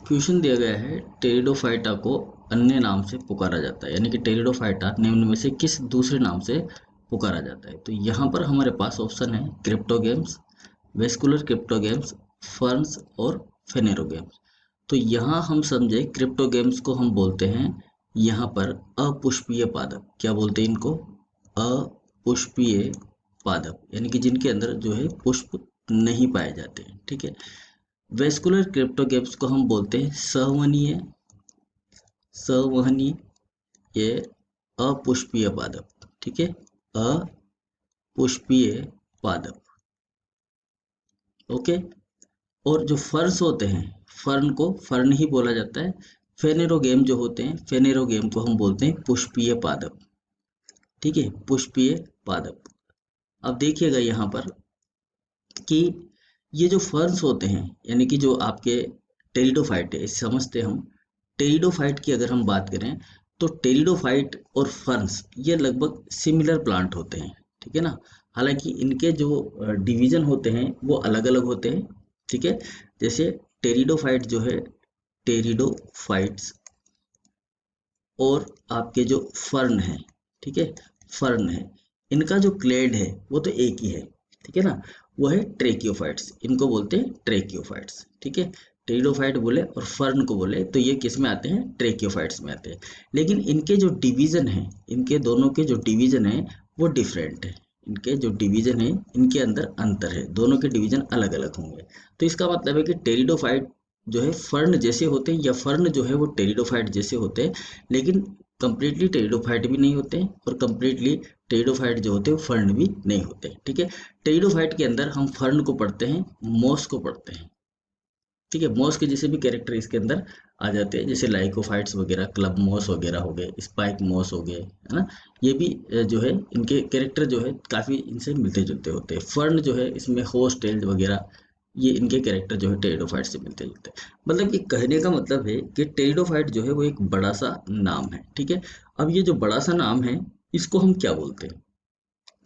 Question दिया गया है टेरिडोफाइटा को अन्य नाम से पुकारा जाता है, यानी कि टेरिडोफाइटा निम्न में से किस दूसरे नाम से पुकारा जाता है। तो यहाँ पर हमारे पास ऑप्शन है क्रिप्टोगेम्स, वेस्कुलर क्रिप्टोगेम्स, फर्न्स और फेनेरोगेम्स। तो यहाँ हम समझे क्रिप्टोगेम्स को हम बोलते हैं यहाँ पर अपुष्पीय पादप। क्या बोलते हैं इनको? अपुष्पीय पादप, यानी कि जिनके अंदर जो है पुष्प नहीं पाए जाते हैं। ठीक है। वेस्कुलर क्रिप्टोगेम्स को हम बोलते हैं संवहनीय ये अपुष्पीय पादप। ठीक है, अपुष्पीय पादप। ओके। और जो फर्न्स होते हैं, फर्न को फर्न ही बोला जाता है। फेनेरोगेम जो होते हैं, फेनेरोगेम को हम बोलते हैं पुष्पीय पादप। ठीक है, पुष्पीय पादप। अब देखिएगा यहाँ पर कि ये जो फर्न्स होते हैं, यानी कि जो आपके टेरिडोफाइट है, समझते हम टेरिडोफाइट की अगर हम बात करें तो टेरिडोफाइट और फर्न्स ये लगभग सिमिलर प्लांट होते हैं। ठीक है ना। हालांकि इनके जो डिवीजन होते हैं वो अलग अलग होते हैं। ठीक है। जैसे टेरिडोफाइट जो है, टेरिडोफाइट्स, और आपके जो फर्न है, ठीक है, फर्न है, इनका जो क्लेड है वो तो एक ही है। ठीक है ना। वो है ट्रेकियोफाइट्स, इनको बोलते हैं ट्रेकियोफाइट्स। ठीक है। टेरिडोफाइट बोले और फर्न को बोले तो ये किस में आते हैं? ट्रेकियोफाइट्स में आते हैं। लेकिन इनके जो डिवीजन है, इनके दोनों के जो डिवीजन है वो डिफरेंट है। इनके जो डिवीजन है, इनके अंदर अंतर है, दोनों के डिवीजन अलग अलग होंगे। तो इसका मतलब है कि टेरिडोफाइट जो है फर्न जैसे होते हैं, या फर्न जो है वो टेरिडोफाइट जैसे होते हैं, लेकिन कंप्लीटली टेरिडोफाइट भी नहीं होते हैं और कंप्लीटली टेरिडोफाइट जो होते हैं फर्न भी नहीं होते। ठीक है। टेरिडोफाइट के अंदर हम फर्न को पढ़ते हैं, मॉस को पढ़ते हैं। ठीक है। मॉस के जैसे भी कैरेक्टर इसके अंदर आ जाते हैं, जैसे लाइकोफाइट्स वगैरह, क्लब मॉस वगैरह हो गए, स्पाइक मॉस हो गए, है ना। ये भी जो है इनके कैरेक्टर जो है काफी इनसे मिलते जुलते होते हैं। फर्न जो है इसमें होस्टेल्ड वगैरह, ये इनके कैरेक्टर जो है टेरिडोफाइट से मिलते जुलते हैं। मतलब कि कहने का मतलब है कि टेरिडोफाइट जो है वो एक बड़ा सा नाम है। ठीक है। अब ये जो बड़ा सा नाम है, इसको हम क्या बोलते हैं?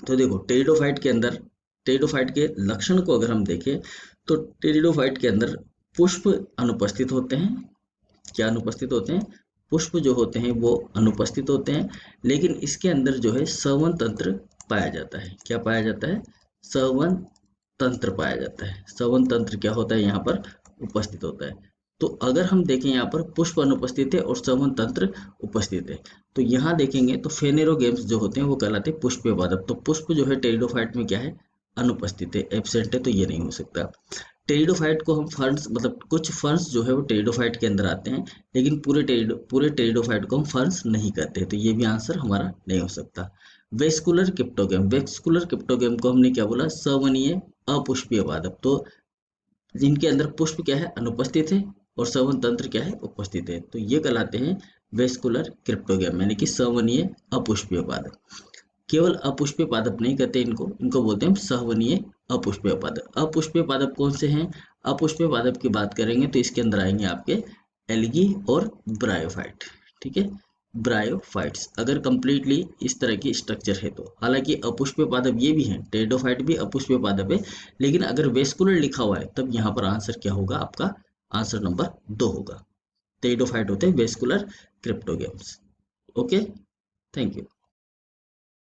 तो देखो, टेरिडोफाइट के अंदर, टेरिडोफाइट के लक्षण को अगर हम देखें तो टेरिडोफाइट के अंदर पुष्प अनुपस्थित होते हैं। क्या अनुपस्थित होते हैं? पुष्प जो होते हैं वो अनुपस्थित होते हैं। लेकिन इसके अंदर जो है संवन तंत्र पाया जाता है। क्या पाया जाता है? संवन तंत्र पाया जाता है। संवन तंत्र क्या होता है? यहाँ पर उपस्थित होता है। तो अगर हम देखें यहाँ पर पुष्प अनुपस्थित है और संवन तंत्र उपस्थित है, तो यहाँ देखेंगे तो फेनेरोगेम्स जो होते हैं वो कहलाते हैं पुष्पीय पादप। तो पुष्प जो है टेरिडोफाइट में क्या है? अनुपस्थित है, एब्सेंट है, तो ये नहीं हो सकता। टेरिडोफाइट को हम फर्न्स, मतलब कुछ फर्न्स जो है वो टेरिडोफाइट के अंदर आते हैं, लेकिन पूरे टेरिडोफाइट को हम फर्न्स नहीं कहते, तो ये भी आंसर हमारा नहीं हो सकता। वेस्कुलर क्रिप्टोगेम, वेस्कुलर क्रिप्टोगेम को हमने क्या बोला? सवनीय अपुष्पीय पादप। तो जिनके अंदर पुष्प क्या है? अनुपस्थित है, और संवन तंत्र क्या है? उपस्थित है, तो ये कहलाते हैं वेस्कुलर क्रिप्टोगेम, यानी कि संवनीय अपुष्पीय पादप। केवल अपुष्पीय पादप नहीं कहते इनको, इनको बोलते हैं सहवनीय अपुष्पीय पादप। अपुष्पीय पादप कौन से हैं? अपुष्पीय पादप की बात करेंगे तो इसके अंदर आएंगे आपके एल्गी और ब्रायोफाइट। ठीक है, ब्रायोफाइट्स, अगर कंप्लीटली इस तरह की स्ट्रक्चर है तो। हालांकि अपुष्पीय पादप ये भी हैं, टेरिडोफाइट भी अपुष्पीय पादप है, लेकिन अगर वेस्कुलर लिखा हुआ है तब यहाँ पर आंसर क्या होगा? आपका आंसर नंबर 2 होगा। टेरिडोफाइट होते हैं vascular cryptogams. Okay, thank you.